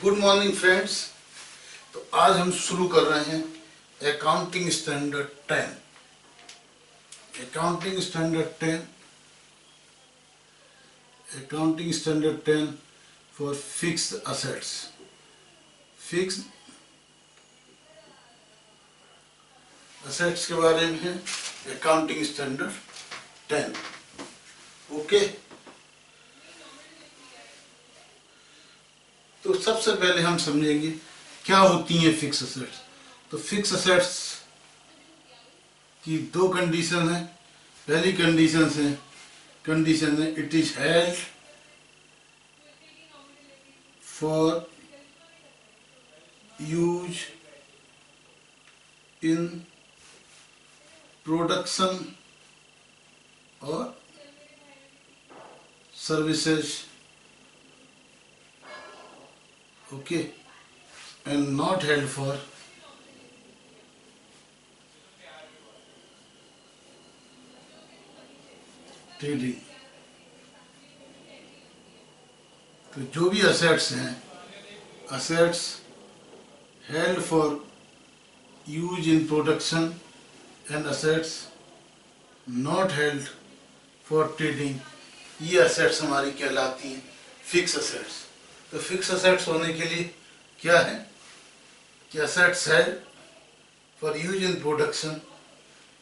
Good morning friends. तो आज हम शुरू कर रहे हैं accounting standard 10। Accounting standard 10 for fixed assets. Fixed assets के बारे में है अकाउंटिंग स्टैंडर्ड 10। ओके, तो सबसे पहले हम समझेंगे क्या होती हैं फिक्स असेट्स। तो फिक्स असेट्स की दो कंडीशन है। पहली कंडीशन है it is held for use in production और services, okay, and not held for trading। तो जो भी असेट्स हैं, assets held for use in production and assets not held for trading, ये असेट्स हमारी कहलाती हैं फिक्स असेट्स। तो फिक्स असेट्स होने के लिए क्या है कि असेट्स है for use in production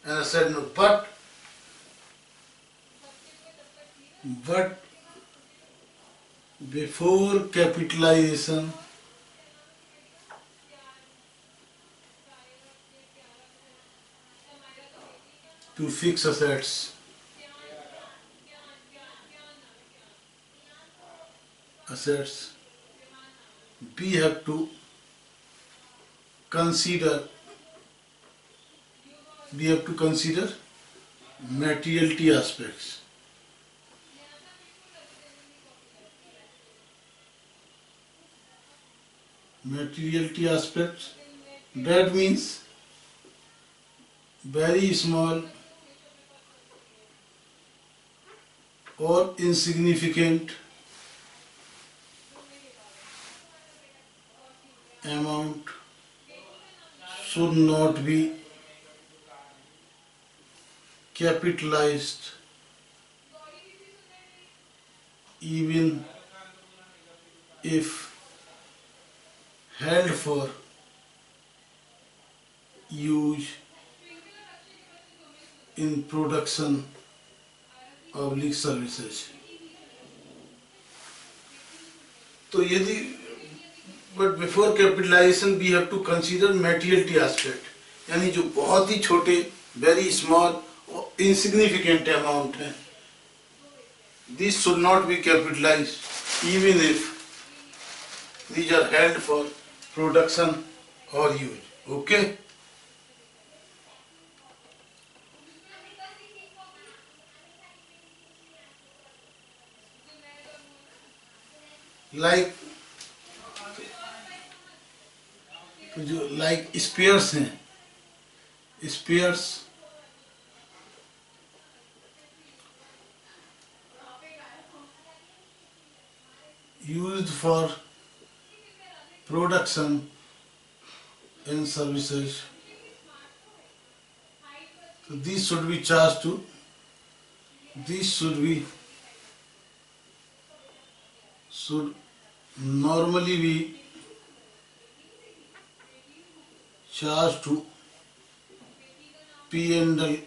and asset but before capitalization to fix assets, we have to consider materiality aspects। Materiality aspects, that means very small or insignificant amount should not be capitalized even if held for use in production public services। तो यदि but before capitalization we have to consider materiality aspect, यानी जो बहुत ही छोटे very small और insignificant amount है, this should not be capitalized even if these are held for production or use। okay, like तो जो like स्पेयर्स हैं, spheres used for production and services, so these should be charged to, should normally be charged to P&L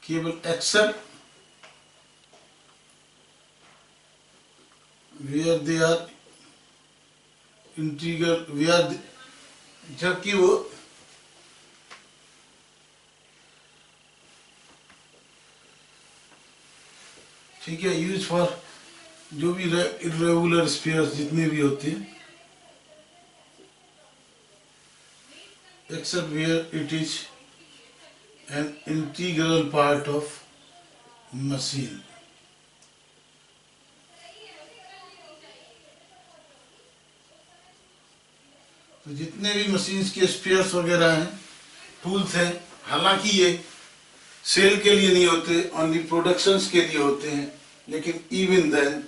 केवल except where they are integral, जबकि वो ठीक है use for जो भी इरेगुलर स्पेयर्स जितने भी होते हैं, except where it is an integral part of machine। तो जितने भी मशीन्स के स्पेयर्स वगैरह हैं, टूल्स हैं, हालांकि ये सेल के लिए नहीं होते, ओनली प्रोडक्शंस के लिए होते हैं, लेकिन even then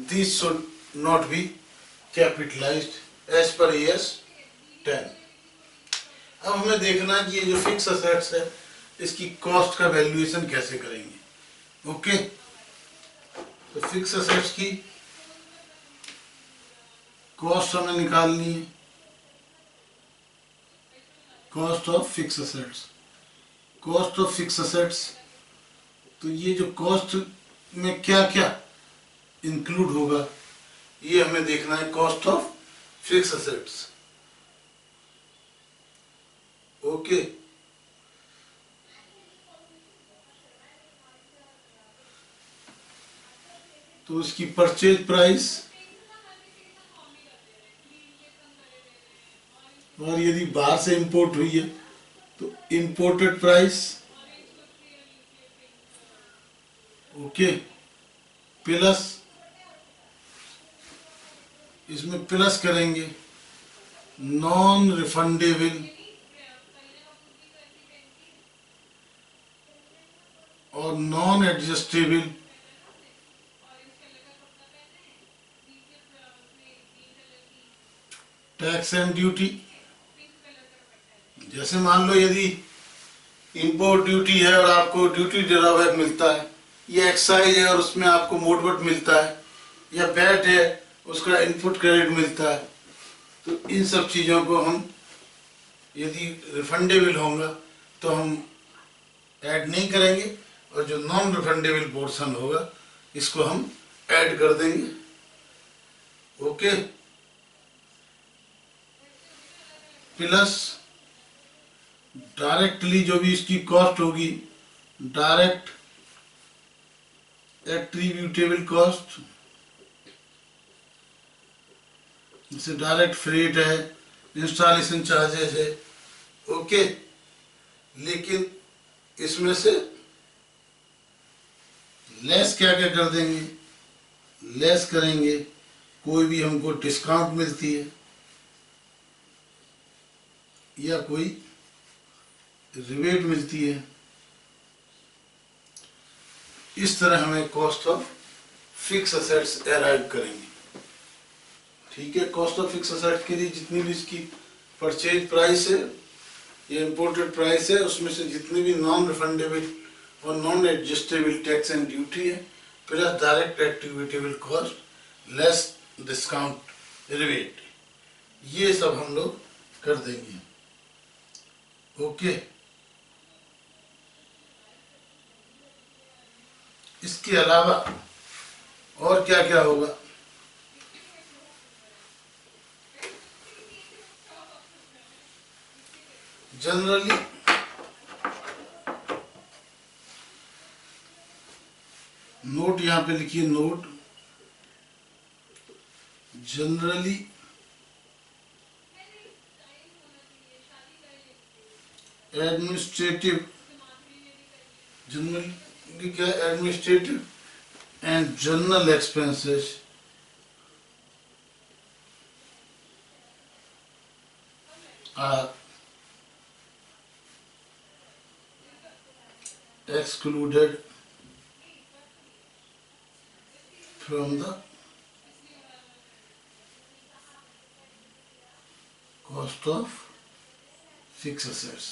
these should not be capitalized as per AS 10. अब हमें देखना है कि ये जो फिक्स असेट्स है इसकी कॉस्ट का वैल्यूएशन कैसे करेंगे। ओके, तो फिक्स असेट्स की कॉस्ट हमें निकालनी है, cost of fix assets. Cost of fix assets, तो ये जो कॉस्ट में क्या क्या इंक्लूड होगा ये हमें देखना है, cost of fix assets. Okay, तो उसकी परचेज प्राइस और यदि बाहर से इंपोर्ट हुई है तो इंपोर्टेड प्राइस। ओके, प्लस इसमें प्लस करेंगे नॉन रिफंडेबल और non adjustable tax and duty. जैसे मान लो यदि इंपोर्ट ड्यूटी है और आपको ड्यूटी ड्रॉबैक मिलता है, या एक्साइज है और उसमें आपको मोडवट मिलता है, या वैट है उसका इनपुट क्रेडिट मिलता है, तो इन सब चीज़ों को हम यदि रिफंडेबल होगा तो हम ऐड नहीं करेंगे, और जो नॉन रिफंडेबल पोर्शन होगा इसको हम ऐड कर देंगे। ओके, प्लस डायरेक्टली जो भी इसकी कॉस्ट होगी, डायरेक्ट एट्रीब्यूटेबल कॉस्ट, जैसे डायरेक्ट फ्रेट है, इंस्टॉलेशन चार्जेस है। ओके, लेकिन इसमें से लेस क्या क्या कर देंगे, लेस करेंगे कोई भी हमको डिस्काउंट मिलती है या कोई रिबेट मिलती है, इस तरह हमें cost of fix assets arrive करेंगे। ठीक है, कॉस्ट ऑफ फिक्स असेट्स के लिए जितनी भी इसकी परचेज प्राइस है या इंपोर्टेड प्राइस है, उसमें से जितनी भी नॉन रिफंडेबल और non adjustable tax and duty है, plus direct attributable cost less discount rebate, ये सब हम लोग कर देंगे। ओके, इसके अलावा और क्या क्या होगा, जनरली नोट यहां पे लिखिए, नोट जनरली एडमिनिस्ट्रेटिव, जनरली क्या, administrative and general expenses are excluded from the cost of fixed assets।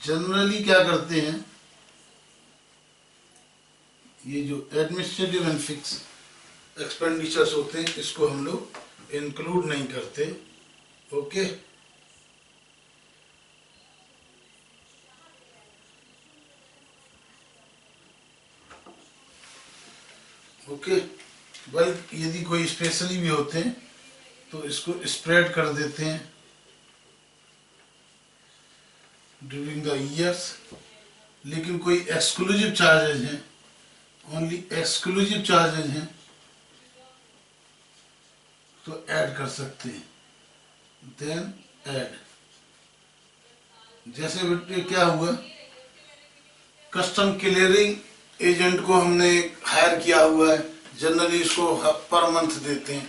Generally क्या करते हैं, ये जो एडमिनिस्ट्रेटिव एंड फिक्स एक्सपेंडिचर्स होते हैं इसको हम लोग इंक्लूड नहीं करते। ओके, ओके, बल्कि यदि कोई स्पेशली भी होते हैं तो इसको स्प्रेड कर देते हैं ड्यूरिंग द ईयर्स। लेकिन कोई एक्सक्लूसिव चार्जेज हैं, ओनली एक्सक्लूसिव चार्जेज हैं तो ऐड कर सकते हैं, देन ऐड। जैसे बेटे क्या हुआ, कस्टम क्लियरिंग एजेंट को हमने हायर किया हुआ है, जनरली उसको पर मंथ देते हैं,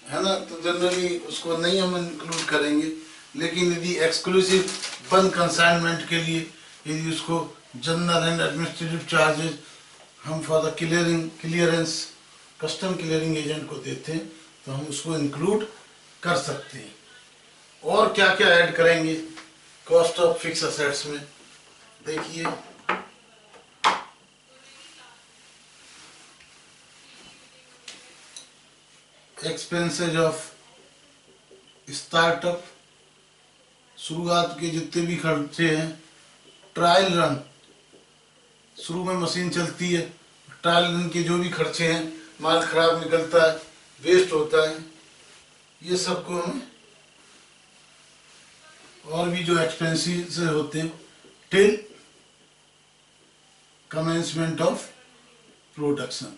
है ना, तो जनरली उसको नहीं हम इंक्लूड करेंगे। लेकिन यदि एक्सक्लूसिव वन कंसाइनमेंट के लिए यदि उसको जनरल एंड एडमिनिस्ट्रेटिव चार्जेस हम for the clearance custom clearing agent को देते हैं तो हम उसको इंक्लूड कर सकते हैं। और क्या क्या ऐड करेंगे कॉस्ट ऑफ फिक्स असेट्स में, देखिए एक्सपेंसेज ऑफ स्टार्टअप, शुरुआत के जितने भी खर्चे हैं, ट्रायल रन, शुरू में मशीन चलती है, ट्रायल रन के जो भी खर्चे हैं, माल खराब निकलता है, वेस्ट होता है, ये सबको हमें, और भी जो एक्सपेंसेस होते हैं टिल कमेंसमेंट ऑफ प्रोडक्शन।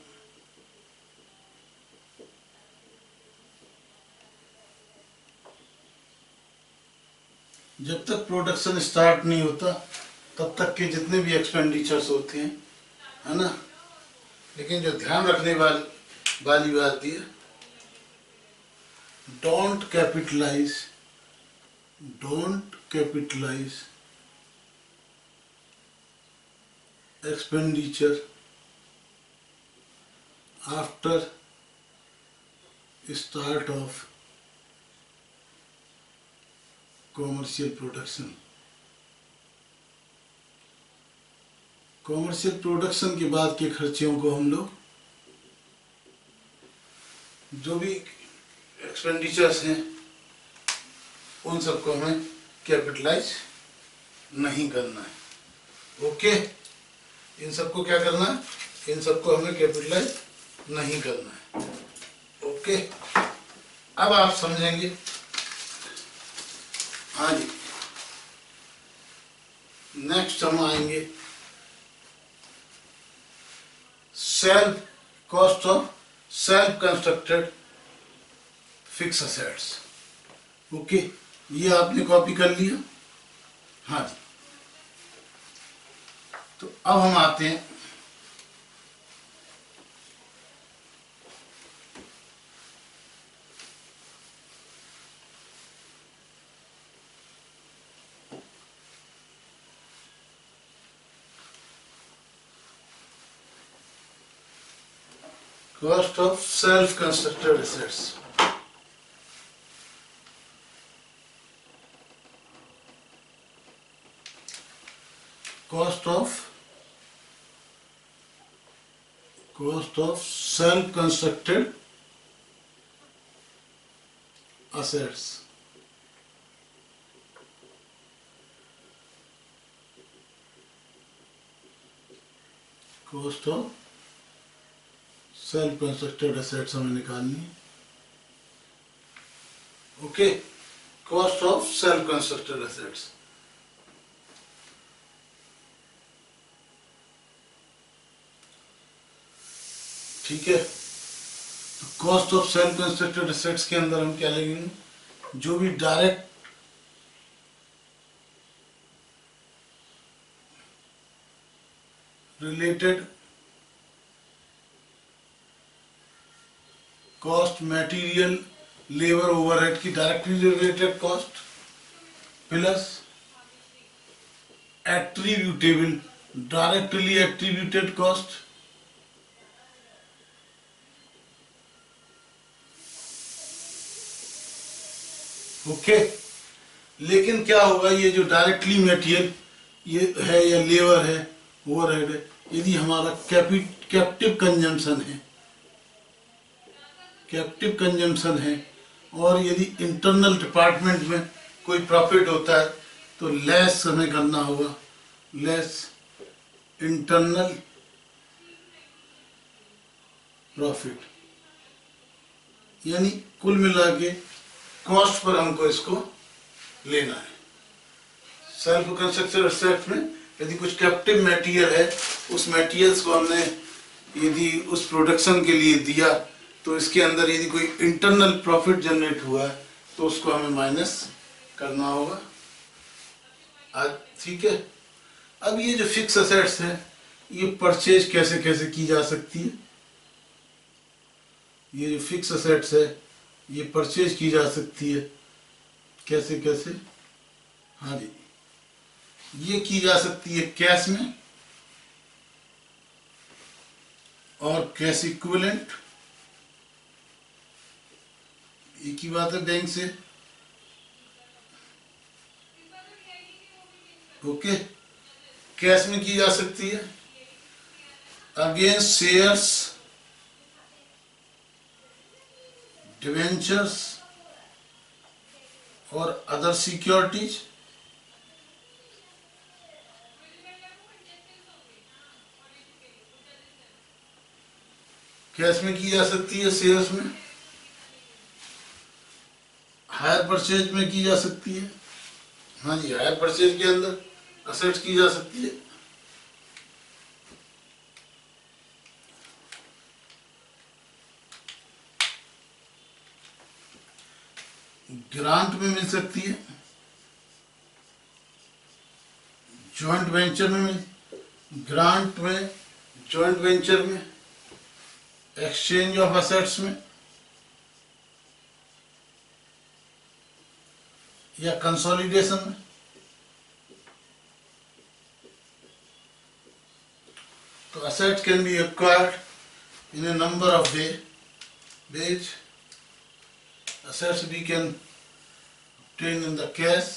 जब तक प्रोडक्शन स्टार्ट नहीं होता तब तक के जितने भी एक्सपेंडिचर्स होते हैं, है ना। लेकिन जो ध्यान रखने वाली बात ये, don't capitalize expenditure after start of commercial production. Commercial production के बाद के खर्चों को हम लोग, जो भी एक्सपेंडिचर्स हैं, उन सबको हमें कैपिटलाइज नहीं करना है। ओके, इन सबको क्या करना है, इन सबको हमें कैपिटलाइज नहीं करना है। ओके, अब आप समझेंगे। हाँ जी, नेक्स्ट हम आएंगे cost of self constructed fix assets. Okay, ये आपने कॉपी कर लिया। हाँ जी, तो अब हम आते हैं cost of self-constructed assets. Cost of self-constructed assets. Cost of self constructed assets हमें निकालनी है। Okay, cost of self constructed assets. ठीक है, तो cost of self constructed assets के अंदर हम क्या लेंगे, जो भी direct related cost, material, labour, overhead की directly related cost plus attributable directly attributed cost okay. लेकिन क्या होगा, ये जो डायरेक्टली मटेरियल ये है या लेबर है, ओवरहेड है, यदि हमारा कैप्टिव कंजम्पशन है और यदि इंटरनल डिपार्टमेंट में कोई प्रॉफिट होता है तो लेस हमें करना होगा, लेस इंटरनल प्रॉफिट, यानी कुल मिला के कॉस्ट पर हमको इसको लेना है। सेल्फ कंस्ट्रक्टेड एसेट में यदि कुछ कैप्टिव मटेरियल है, उस मटेरियल्स को हमने यदि उस प्रोडक्शन के लिए दिया तो इसके अंदर यदि कोई इंटरनल प्रॉफिट जनरेट हुआ है तो उसको हमें माइनस करना होगा। ठीक है, अब ये जो फिक्स असेट्स है, ये परचेज कैसे कैसे की जा सकती है। ये जो फिक्स असेट्स है ये परचेज की जा सकती है, कैसे कैसे, हाँ जी, ये की जा सकती है कैश में और कैश इक्विवेलेंट की बात है बैंक से। ओके, कैश में की जा सकती है अगेंस्ट शेयर्स, डिवेंचर्स और अदर सिक्योरिटीज। कैश में की जा सकती है, शेयर्स में, हायर परचेज में की जा सकती है। हाँ जी, हायर परचेज के अंदर असेट्स की जा सकती है। ग्रांट में मिल सकती है, जॉइंट वेंचर में ग्रांट में, जॉइंट वेंचर में, एक्सचेंज ऑफ असेट्स में, या कंसोलिडेशन में। तो assets can be acquired in a number of ways. Assets we can obtain in the cash.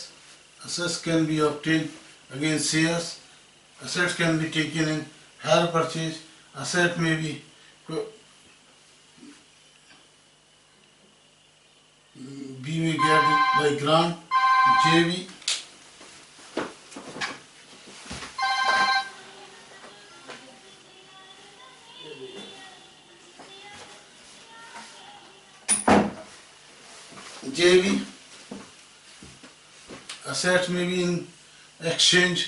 Assets can be obtained against shares. Assets can be taken in hire purchase. Asset may be we may get it by grant, JV. JV assets may be in exchange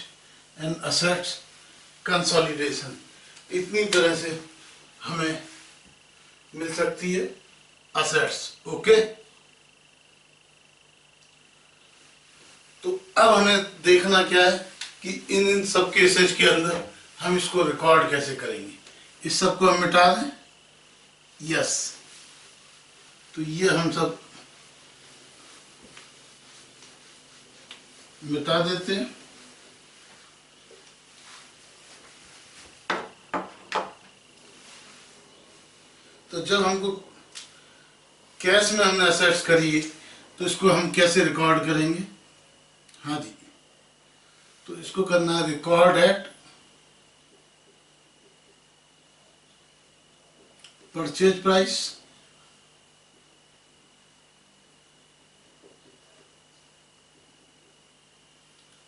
and assets consolidation. इतनी तरह से हमें मिल सकती है assets. Okay, तो अब हमें देखना क्या है कि इन सब केसेस के अंदर हम इसको रिकॉर्ड कैसे करेंगे। इस सब को हम मिटा दें। यस, तो ये हम सब मिटा देते हैं। तो जब हमको कैश में हमने असेट्स करी तो इसको हम कैसे रिकॉर्ड करेंगे। हाँ जी, तो इसको करना है record eight purchase price,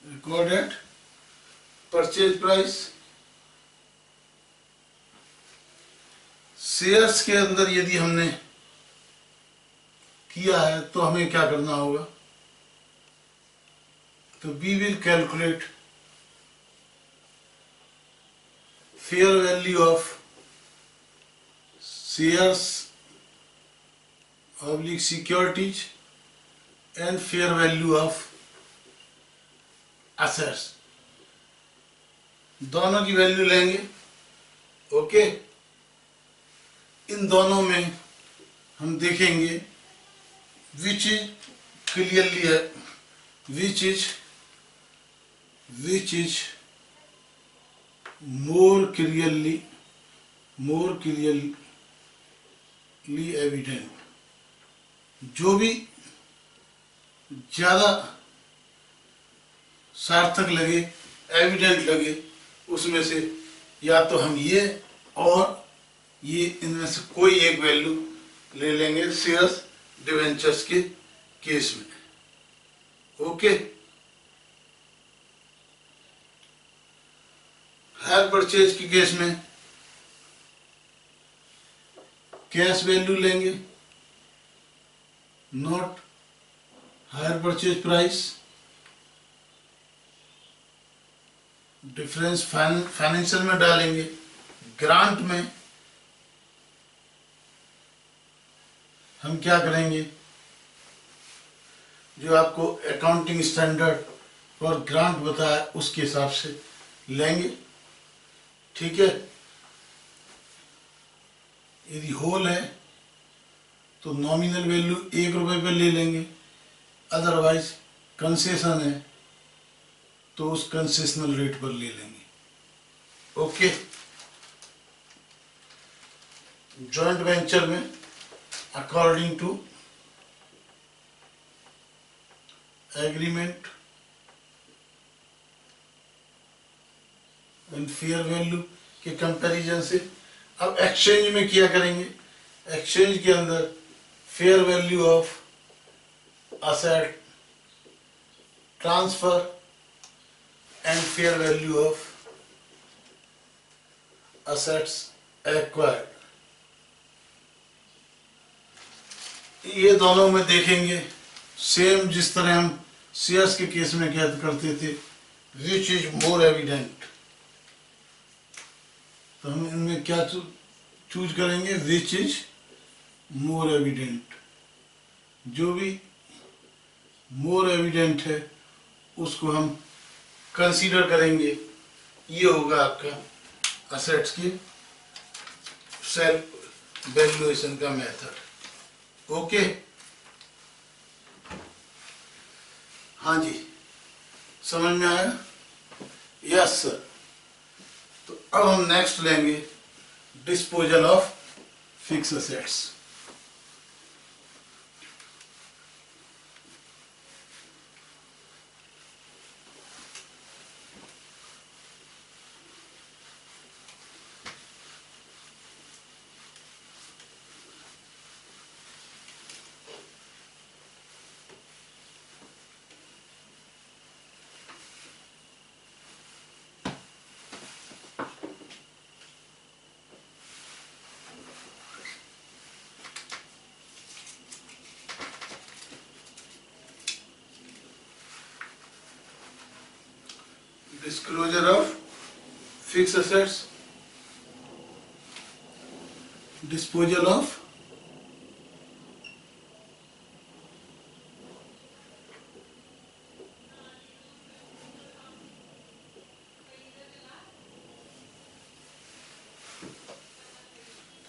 record eight purchase price. Shares के अंदर यदि हमने किया है तो हमें क्या करना होगा, तो we will calculate fair value of shares oblique securities and fair value of assets, दोनों की वैल्यू लेंगे। ओके, इन दोनों में हम देखेंगे विच इज क्लियरली है, which is more clearly evident, जो भी ज्यादा सार्थक लगे, एविडेंट लगे, उसमें से या तो हम ये और ये इनमें से कोई एक वैल्यू ले लेंगे शेयर्स डिवेंचर्स के केस में। ओके, हायर परचेज के केस में कैश वैल्यू लेंगे, not hire purchase price. Difference financial में डालेंगे। ग्रांट में हम क्या करेंगे, जो आपको अकाउंटिंग स्टैंडर्ड और ग्रांट बताया उसके हिसाब से लेंगे। ठीक है, यदि होल है तो नॉमिनल वैल्यू 1 रुपए पे ले लेंगे, अदरवाइज कंसेशन है तो उस कंसेशनल रेट पर ले लेंगे। ओके, जॉइंट वेंचर में according to agreement and fair value के कंपैरिजन से। अब एक्सचेंज में क्या करेंगे, एक्सचेंज के अंदर fair value of asset transfer and fair value of assets acquired, ये दोनों में देखेंगे सेम जिस तरह हम शेयर्स के केस में क्या करते थे, विच इज मोर एविडेंट। तो हम इनमें क्या चूज करेंगे, विच इज मोर एविडेंट। जो भी मोर एविडेंट है उसको हम कंसीडर करेंगे। ये होगा आपका असेट्स की सेल्फ वैल्यूएशन का मेथड। ओके, हाँ जी, समझ में आया? Yes sir. तो अब हम नेक्स्ट लेंगे disposal of fix assets. Disclosure of fixed assets, disposal of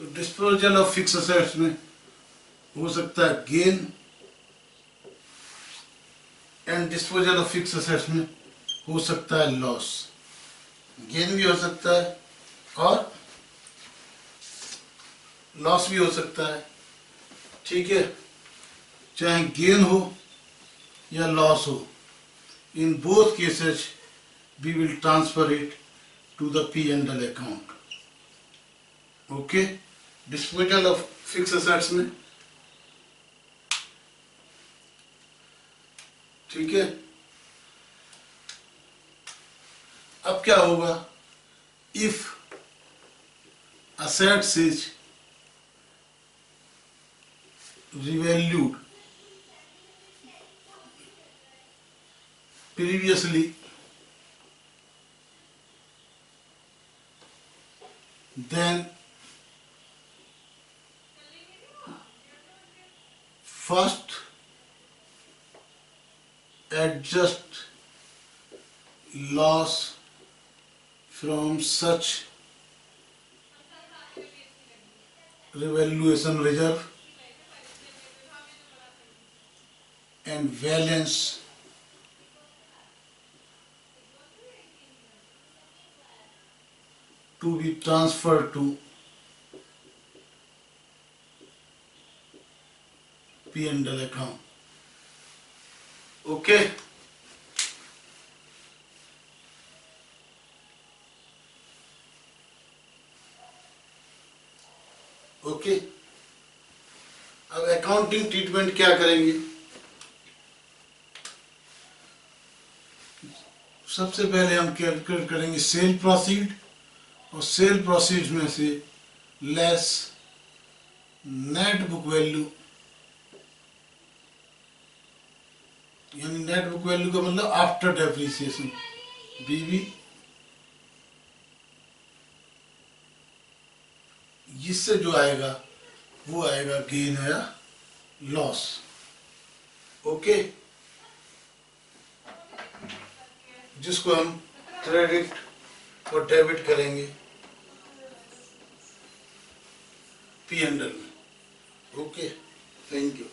तो डिस्पोजल ऑफ फिक्स असेट्स में हो सकता है gain and disposal of fix assets में हो सकता है लॉस। गेन भी हो सकता है और लॉस भी हो सकता है, ठीक है। चाहे गेन हो या लॉस हो, in both cases we will transfer it to the P&L account. Okay, disposal of fix assets में, ठीक है। अब क्या होगा, if assets is revalued previously, then first adjust loss from such revaluation reserve and balance to be transferred to P&L account. Okay. Okay, अब accounting treatment क्या करेंगे। सबसे पहले हम कैलकुलेट करेंगे सेल प्रोसीड, और सेल प्रोसीड में से लेस नेट बुक वैल्यू, यानी नेट बुक वैल्यू का मतलब आफ्टर डेप्रिसिएशन, बीवी, जिससे जो आएगा वो आएगा गेन या लॉस। ओके, जिसको हम क्रेडिट और डेबिट करेंगे P&L में। Okay, thank you.